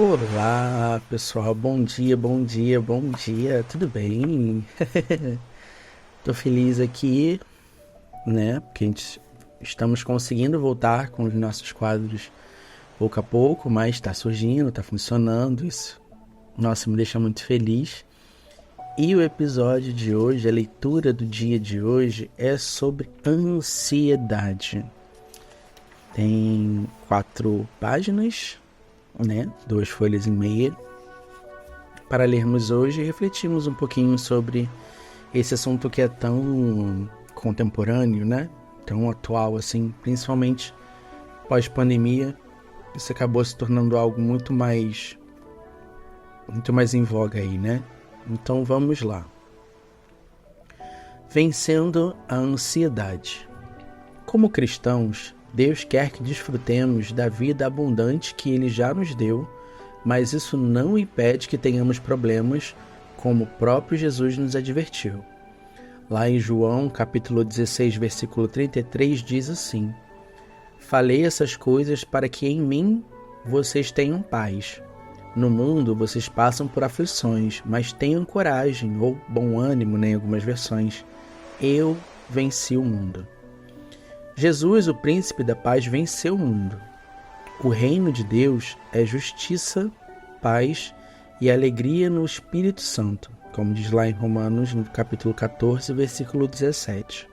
Olá, pessoal. Bom dia, bom dia, bom dia. Tudo bem? Tô feliz aqui, né? Porque estamos conseguindo voltar com os nossos quadros pouco a pouco, mas tá surgindo, tá funcionando. Isso, nossa, me deixa muito feliz. E o episódio de hoje, a leitura do dia de hoje, é sobre ansiedade. Tem 4 páginas, né? 2 folhas e meia para lermos hoje e refletirmos um pouquinho sobre esse assunto que é tão contemporâneo, né? Tão atual assim, principalmente pós-pandemia. Isso acabou se tornando algo muito mais em voga aí, né? Então vamos lá. Vencendo a ansiedade. Como cristãos, Deus quer que desfrutemos da vida abundante que Ele já nos deu, mas isso não impede que tenhamos problemas, como o próprio Jesus nos advertiu. Lá em João, capítulo 16, versículo 33, diz assim: Falei essas coisas para que em mim vocês tenham paz. No mundo vocês passam por aflições, mas tenham coragem, ou bom ânimo, né, em algumas versões. Eu venci o mundo. Jesus, o príncipe da paz, venceu o mundo. O reino de Deus é justiça, paz e alegria no Espírito Santo, como diz lá em Romanos, no capítulo 14, versículo 17.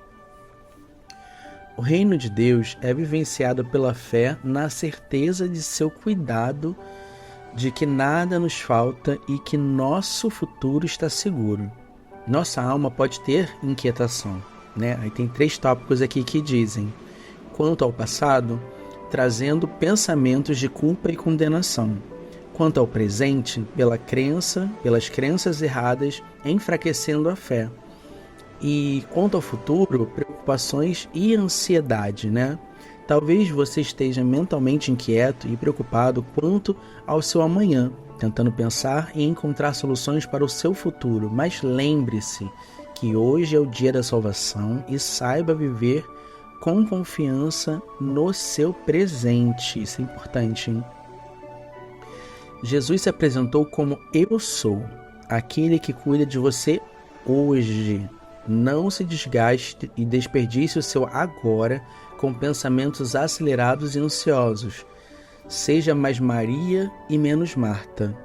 O reino de Deus é vivenciado pela fé na certeza de seu cuidado, de que nada nos falta e que nosso futuro está seguro. Nossa alma pode ter inquietação, né? Aí tem 3 tópicos aqui que dizem: quanto ao passado, trazendo pensamentos de culpa e condenação. Quanto ao presente, pelas crenças erradas, enfraquecendo a fé. E quanto ao futuro, preocupações e ansiedade, né? Talvez você esteja mentalmente inquieto e preocupado quanto ao seu amanhã, tentando pensar e encontrar soluções para o seu futuro, mas lembre-se que hoje é o dia da salvação e saiba viver com confiança no seu presente. Isso é importante, hein? Jesus se apresentou como Eu sou, aquele que cuida de você hoje. Não se desgaste e desperdice o seu agora com pensamentos acelerados e ansiosos. Seja mais Maria e menos Marta.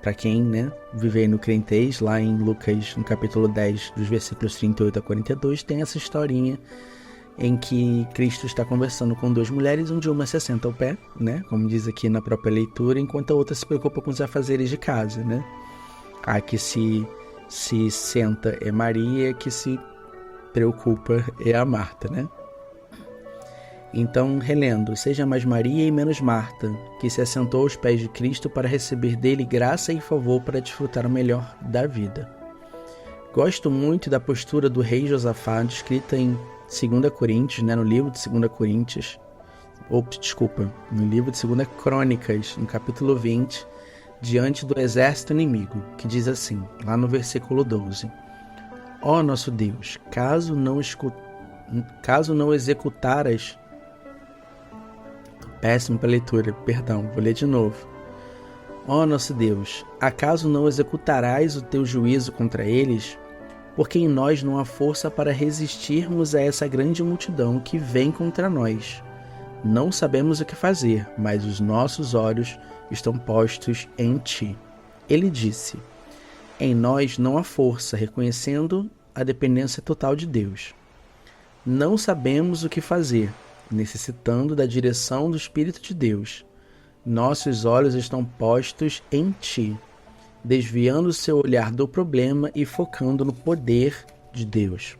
Para quem, né, viver no crentez, lá em Lucas, no capítulo 10, dos versículos 38 a 42, tem essa historinha em que Cristo está conversando com 2 mulheres, onde uma se assenta ao pé, né, como diz aqui na própria leitura, enquanto a outra se preocupa com os afazeres de casa, né. A que se senta é Maria, a que se preocupa é a Marta, né. Então, relendo: seja mais Maria e menos Marta, que se assentou aos pés de Cristo para receber dele graça e favor para desfrutar o melhor da vida. Gosto muito da postura do rei Josafá, descrita em 2 Coríntios, né, no livro de 2 Coríntios, no livro de 2 Crônicas, no capítulo 20, diante do exército inimigo, que diz assim, lá no versículo 12: Ó nosso Deus, caso não executaras... Péssimo para a leitura, perdão, vou ler de novo. Ó nosso Deus, acaso não executarás o teu juízo contra eles? Porque em nós não há força para resistirmos a essa grande multidão que vem contra nós. Não sabemos o que fazer, mas os nossos olhos estão postos em ti. Ele disse: em nós não há força, reconhecendo a dependência total de Deus. Não sabemos o que fazer, necessitando da direção do Espírito de Deus. Nossos olhos estão postos em ti, desviando o seu olhar do problema e focando no poder de Deus.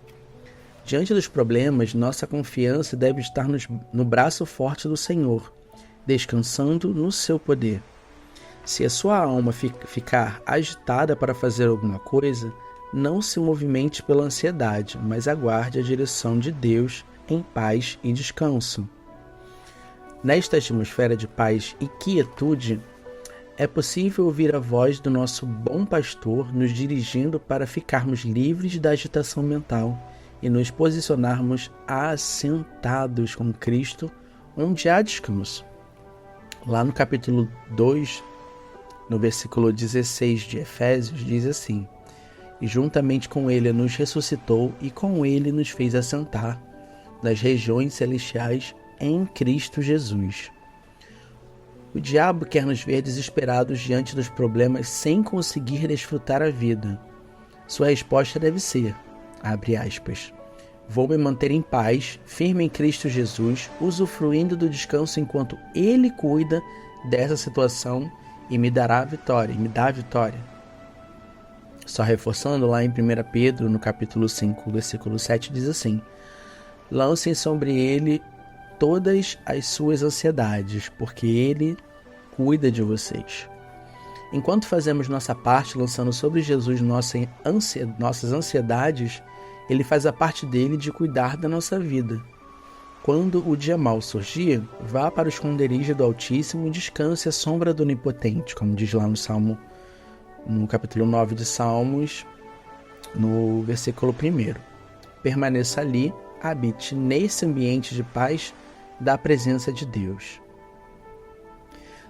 Diante dos problemas, nossa confiança deve estar no braço forte do Senhor, descansando no seu poder. Se a sua alma ficar agitada para fazer alguma coisa, não se movimente pela ansiedade, mas aguarde a direção de Deus em paz e descanso. Nesta atmosfera de paz e quietude, é possível ouvir a voz do nosso bom pastor nos dirigindo para ficarmos livres da agitação mental e nos posicionarmos assentados com Cristo onde há descanso. Lá no capítulo 2 No versículo 16 de Efésios diz assim: E juntamente com ele nos ressuscitou e com ele nos fez assentar nas regiões celestiais em Cristo Jesus. O diabo quer nos ver desesperados diante dos problemas sem conseguir desfrutar a vida. Sua resposta deve ser, abre aspas, vou me manter em paz, firme em Cristo Jesus, usufruindo do descanso enquanto Ele cuida dessa situação e me dará a vitória, Só reforçando, lá em 1 Pedro, no capítulo 5, versículo 7, diz assim: Lancem sobre Ele todas as suas ansiedades, porque Ele cuida de vocês. Enquanto fazemos nossa parte, lançando sobre Jesus nossas ansiedades, Ele faz a parte dele de cuidar da nossa vida. Quando o dia mau surgir, vá para o esconderijo do Altíssimo e descanse à sombra do Onipotente, como diz lá no capítulo 9 de Salmos, no versículo 1. Permaneça ali, habite nesse ambiente de paz da presença de Deus.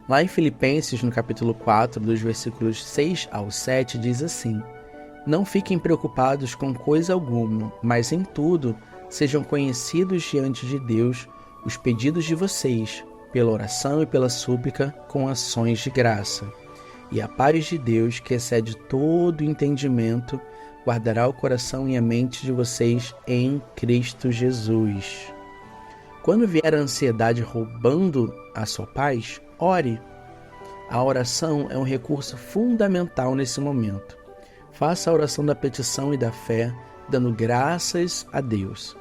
Lá em Filipenses, no capítulo 4, dos versículos 6 ao 7, diz assim: Não fiquem preocupados com coisa alguma, mas em tudo sejam conhecidos diante de Deus os pedidos de vocês, pela oração e pela súplica, com ações de graça. E a paz de Deus, que excede todo entendimento, guardará o coração e a mente de vocês em Cristo Jesus. Quando vier a ansiedade roubando a sua paz, ore. A oração é um recurso fundamental nesse momento. Faça a oração da petição e da fé, dando graças a Deus.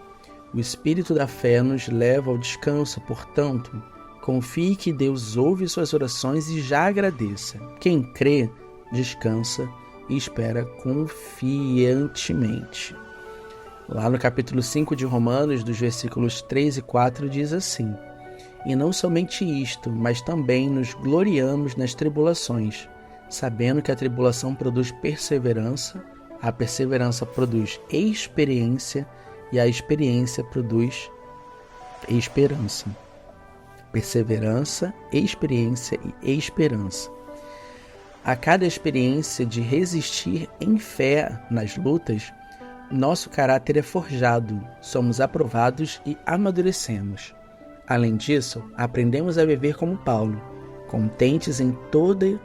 O espírito da fé nos leva ao descanso, portanto, confie que Deus ouve suas orações e já agradeça. Quem crê, descansa e espera confiantemente. Lá no capítulo 5 de Romanos, dos versículos 3 e 4, diz assim: E não somente isto, mas também nos gloriamos nas tribulações, sabendo que a tribulação produz perseverança, a perseverança produz experiência, e a experiência produz esperança. Perseverança, experiência e esperança. A cada experiência de resistir em fé nas lutas, nosso caráter é forjado, somos aprovados e amadurecemos. Além disso, aprendemos a viver como Paulo, contentes em toda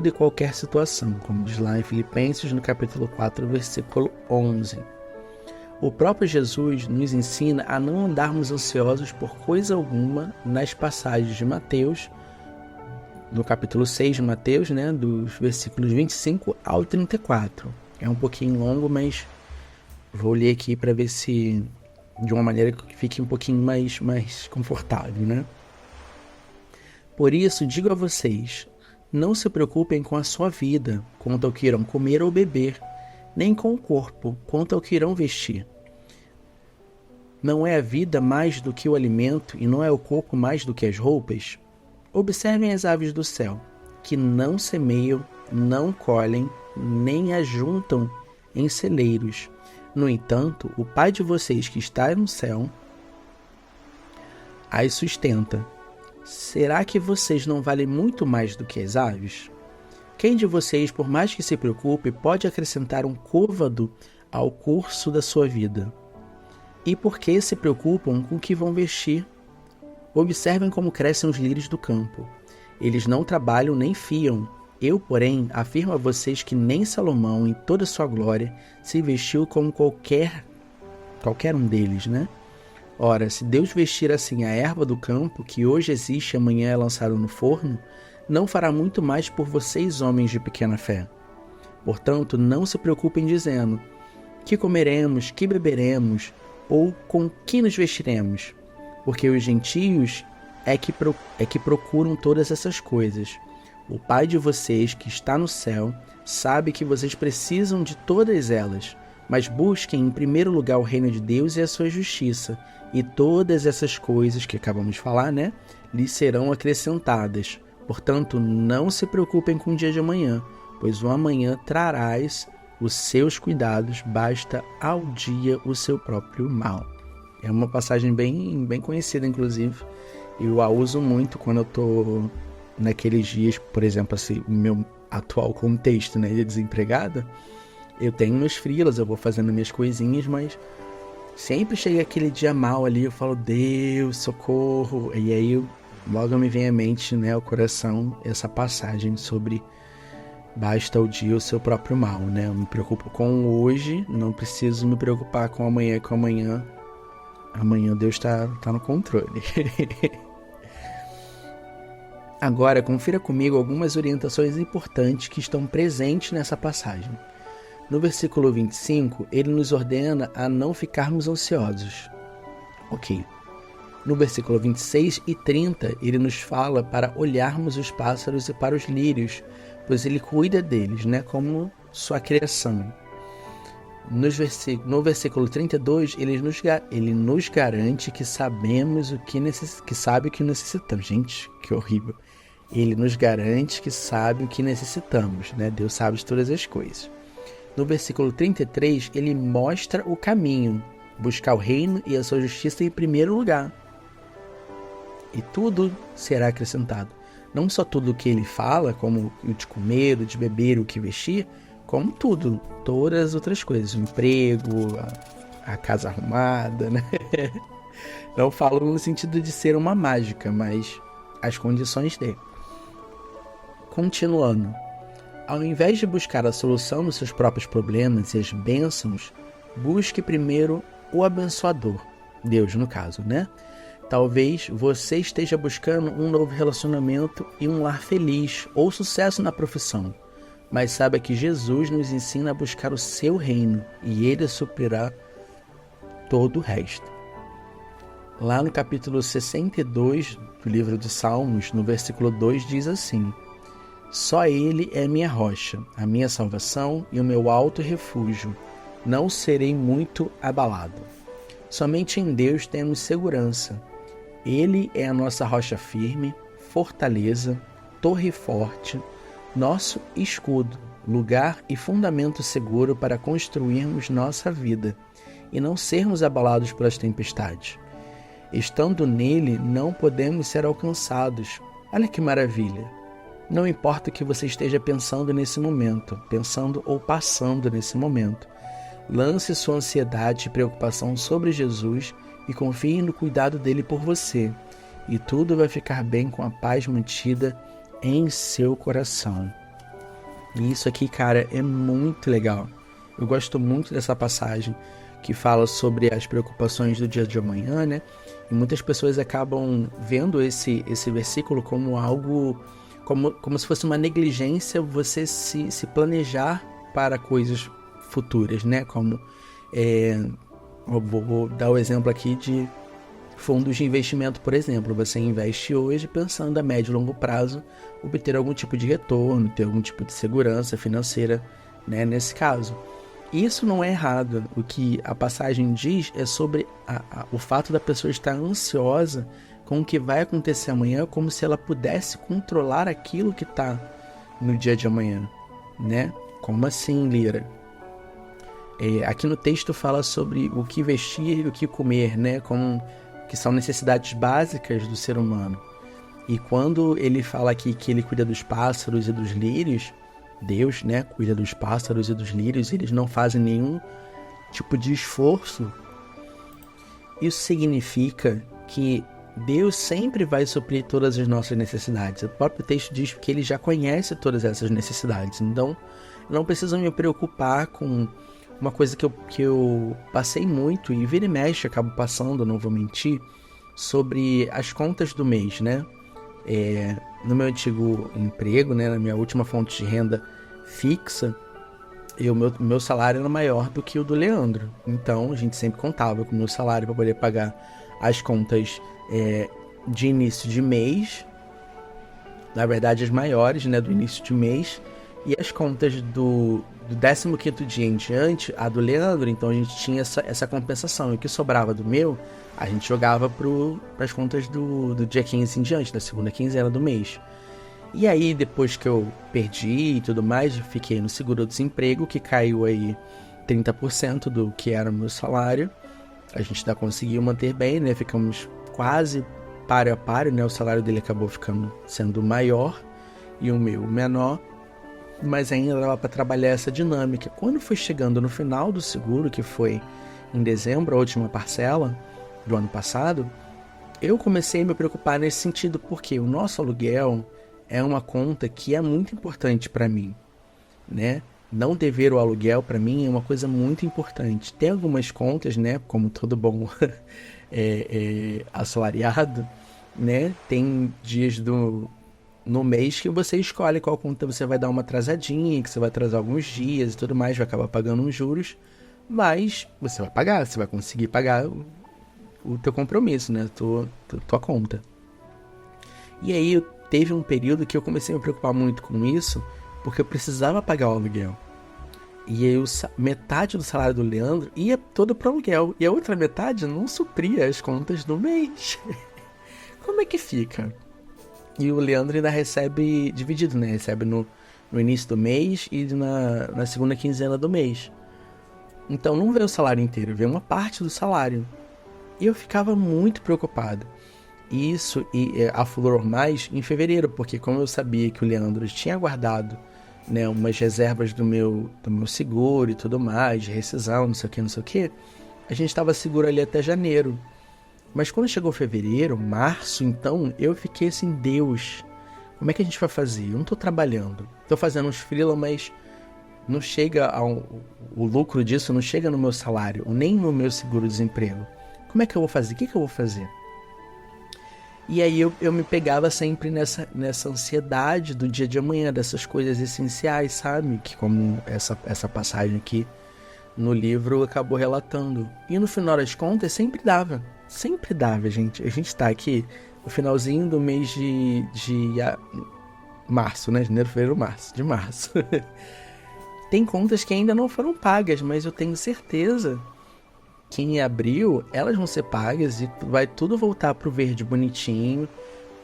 e qualquer situação, como diz lá em Filipenses, no capítulo 4, versículo 11. O próprio Jesus nos ensina a não andarmos ansiosos por coisa alguma nas passagens de Mateus, no capítulo 6 de Mateus, dos versículos 25 ao 34. É um pouquinho longo, mas vou ler aqui para ver se de uma maneira que fique um pouquinho mais confortável, Por isso, digo a vocês, não se preocupem com a sua vida, quanto ao que irão comer ou beber, nem com o corpo, quanto ao que irão vestir. Não é a vida mais do que o alimento, e não é o corpo mais do que as roupas? Observem as aves do céu, que não semeiam, não colhem, nem ajuntam em celeiros. No entanto, o Pai de vocês que está no céu as sustenta. Será que vocês não valem muito mais do que as aves? Quem de vocês, por mais que se preocupe, pode acrescentar um côvado ao curso da sua vida? E por que se preocupam com o que vão vestir? Observem como crescem os lírios do campo. Eles não trabalham nem fiam. Eu, porém, afirmo a vocês que nem Salomão, em toda sua glória, se vestiu como qualquer um deles, Ora, se Deus vestir assim a erva do campo, que hoje existe e amanhã é lançada no forno, não fará muito mais por vocês, homens de pequena fé. Portanto, não se preocupem dizendo: que comeremos, que beberemos, ou com que nos vestiremos? Porque os gentios é que procuram todas essas coisas. O Pai de vocês, que está no céu, sabe que vocês precisam de todas elas, mas busquem em primeiro lugar o reino de Deus e a sua justiça, e todas essas coisas que acabamos de falar, lhes serão acrescentadas. Portanto, não se preocupem com o dia de amanhã, pois o amanhã trarás os seus cuidados, basta ao dia o seu próprio mal. É uma passagem bem conhecida, inclusive. Eu a uso muito quando eu estou naqueles dias, por exemplo, assim, o meu atual contexto, né, de desempregado, eu tenho meus freelas, eu vou fazendo minhas coisinhas, mas sempre chega aquele dia mal ali, eu falo, Deus, socorro, e aí logo me vem à mente, né, ao coração, essa passagem sobre basta o dia o seu próprio mal, né? Eu me preocupo com hoje, não preciso me preocupar com amanhã, amanhã Deus tá no controle. Agora, confira comigo algumas orientações importantes que estão presentes nessa passagem. No versículo 25, ele nos ordena a não ficarmos ansiosos. Ok. No versículo 26 e 30, ele nos fala para olharmos os pássaros e para os lírios, pois ele cuida deles, né, como sua criação. No versículo 32, ele nos garante que sabemos que sabe o que necessitamos. Gente, que horrível. Ele nos garante que sabe o que necessitamos, né? Deus sabe de todas as coisas. No versículo 33, ele mostra o caminho, buscar o reino e a sua justiça em primeiro lugar. E tudo será acrescentado. Não só tudo o que ele fala, como o de comer, o de beber, o que vestir, como tudo, todas as outras coisas, o emprego, a casa arrumada, né? Não falo no sentido de ser uma mágica, mas as condições dele. Continuando, ao invés de buscar a solução dos seus próprios problemas e as bênçãos, busque primeiro o abençoador, Deus no caso, né? Talvez você esteja buscando um novo relacionamento e um lar feliz ou sucesso na profissão, mas saiba que Jesus nos ensina a buscar o seu reino e ele suprirá todo o resto. Lá no capítulo 62 do livro de Salmos, no versículo 2, diz assim: só ele é minha rocha, a minha salvação e o meu alto refúgio. Não serei muito abalado. Somente em Deus temos segurança. Ele é a nossa rocha firme, fortaleza, torre forte, nosso escudo, lugar e fundamento seguro para construirmos nossa vida e não sermos abalados pelas tempestades. Estando nele, não podemos ser alcançados. Olha que maravilha! Não importa o que você esteja pensando nesse momento, pensando ou passando nesse momento. Lance sua ansiedade e preocupação sobre Jesus e confie no cuidado dele por você. E tudo vai ficar bem com a paz mantida em seu coração. E isso aqui, cara, é muito legal. Eu gosto muito dessa passagem que fala sobre as preocupações do dia de amanhã, né? E muitas pessoas acabam vendo esse versículo como algo... Como se fosse uma negligência você se planejar para coisas futuras, né? Como, eu vou dar o exemplo aqui de fundos de investimento, por exemplo. Você investe hoje pensando a médio e longo prazo obter algum tipo de retorno, ter algum tipo de segurança financeira, né? Nesse caso. Isso não é errado. O que a passagem diz é sobre o fato da pessoa estar ansiosa com o que vai acontecer amanhã, como se ela pudesse controlar aquilo que está no dia de amanhã, né? Como assim, Lira? Aqui no texto fala sobre o que vestir e o que comer, né? Que são necessidades básicas do ser humano. E quando ele fala aqui que ele cuida dos pássaros e dos lírios, Deus, né, cuida dos pássaros e dos lírios, eles não fazem nenhum tipo de esforço. Isso significa que Deus sempre vai suprir todas as nossas necessidades. O próprio texto diz que ele já conhece todas essas necessidades. Então, eu não preciso me preocupar com uma coisa que eu passei muito e vira e mexe, acabo passando, não vou mentir, sobre as contas do mês, né? No meu antigo emprego, né, na minha última fonte de renda fixa, meu salário era maior do que o do Leandro. Então, a gente sempre contava com o meu salário para poder pagar as contas de início de mês, na verdade as maiores, né, do início de mês, e as contas do 15º dia em diante, a do Leandro. Então a gente tinha essa compensação, e o que sobrava do meu, a gente jogava para as contas do dia 15 em diante, da segunda quinzena do mês. E aí, depois que eu perdi e tudo mais, eu fiquei no seguro-desemprego, que caiu aí 30% do que era o meu salário. A gente ainda conseguiu manter bem, né? Ficamos quase páreo a páreo, né? O salário dele acabou sendo maior e o meu menor, mas ainda dava para trabalhar essa dinâmica. Quando foi chegando no final do seguro, que foi em dezembro, a última parcela do ano passado, eu comecei a me preocupar nesse sentido, porque o nosso aluguel é uma conta que é muito importante para mim, né? Não dever o aluguel para mim é uma coisa muito importante. Tem algumas contas, né? Como todo bom assalariado, né? Tem dias no mês que você escolhe qual conta você vai dar uma atrasadinha, que você vai atrasar alguns dias e tudo mais, vai acabar pagando uns juros, mas você vai pagar, você vai conseguir pagar o teu compromisso, né? Tua conta. E aí teve um período que eu comecei a me preocupar muito com isso, porque eu precisava pagar o aluguel. E aí metade do salário do Leandro ia todo pro aluguel, e a outra metade não supria as contas do mês. Como é que fica? E o Leandro ainda recebe dividido, né? Recebe no início do mês e na segunda quinzena do mês. Então não vê o salário inteiro, vê uma parte do salário. E eu ficava muito preocupado. Isso aflorou mais em fevereiro, porque como eu sabia que o Leandro tinha guardado, né, umas reservas do meu seguro e tudo mais, de rescisão, não sei o que, a gente estava seguro ali até janeiro. Mas quando chegou fevereiro, março, então, eu fiquei assim, Deus, como é que a gente vai fazer? Eu não tô trabalhando, tô fazendo uns freela, mas não chega o lucro disso não chega no meu salário, nem no meu seguro-desemprego. Como é que eu vou fazer? O que eu vou fazer? E aí eu me pegava sempre nessa ansiedade do dia de amanhã, dessas coisas essenciais, sabe? Que como essa passagem aqui no livro acabou relatando. E no final das contas, sempre dava, gente. A gente tá aqui no finalzinho do mês de março, né? Janeiro, fevereiro, março. De março. Tem contas que ainda não foram pagas, mas eu tenho certeza que em abril elas vão ser pagas e vai tudo voltar pro verde bonitinho.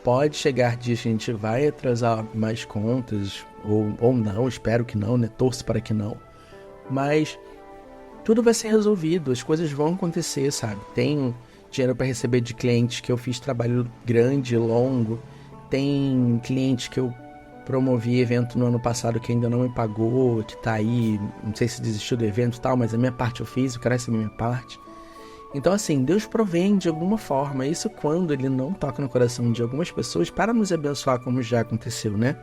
Pode chegar dias que a gente vai atrasar mais contas, ou não, espero que não, né? Torço para que não. Mas tudo vai ser resolvido, as coisas vão acontecer, sabe? Tenho dinheiro para receber de clientes que eu fiz trabalho grande, longo. Tem cliente que eu promovi evento no ano passado que ainda não me pagou, que tá aí, não sei se desistiu do evento e tal, mas a minha parte eu fiz, eu quero receber a minha parte. Então assim, Deus provém de alguma forma, isso quando Ele não toca no coração de algumas pessoas para nos abençoar, como já aconteceu, né?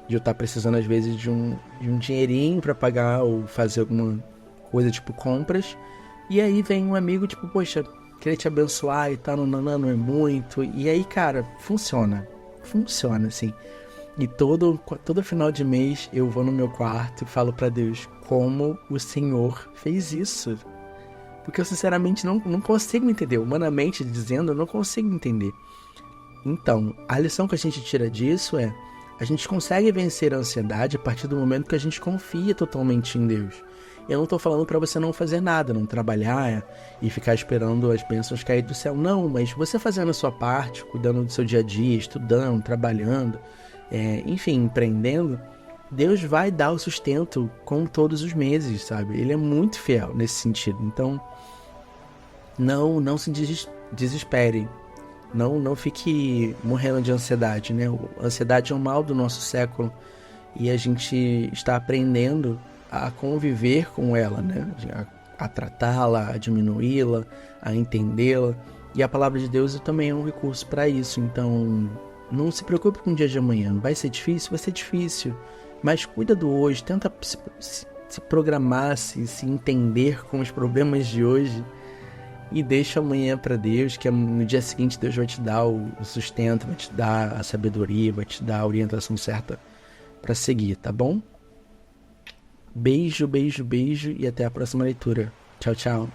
De eu estar precisando às vezes de um dinheirinho para pagar ou fazer alguma coisa tipo compras, e aí vem um amigo tipo, poxa, queria te abençoar e tal, não é muito, e aí cara, funciona assim. E todo final de mês eu vou no meu quarto e falo pra Deus como o Senhor fez isso. Porque eu sinceramente não consigo entender. Humanamente dizendo, eu não consigo entender. Então, a lição que a gente tira disso é: a gente consegue vencer a ansiedade a partir do momento que a gente confia totalmente em Deus. Eu não tô falando pra você não fazer nada, não trabalhar e ficar esperando as bênçãos cair do céu. Não, mas você fazendo a sua parte, cuidando do seu dia a dia, estudando, trabalhando, enfim, empreendendo, Deus vai dar o sustento como todos os meses, sabe? Ele é muito fiel nesse sentido. Então, não se desespere. Não fique morrendo de ansiedade, né? A ansiedade é um mal do nosso século e a gente está aprendendo a conviver com ela, né? A tratá-la, a diminuí-la, a entendê-la. E a palavra de Deus também é um recurso para isso. Então, não se preocupe com o dia de amanhã. Vai ser difícil. Mas cuida do hoje. Tenta se programar, se entender com os problemas de hoje. E deixa amanhã para Deus, que no dia seguinte Deus vai te dar o sustento, vai te dar a sabedoria, vai te dar a orientação certa para seguir, tá bom? Beijo e até a próxima leitura. Tchau, tchau.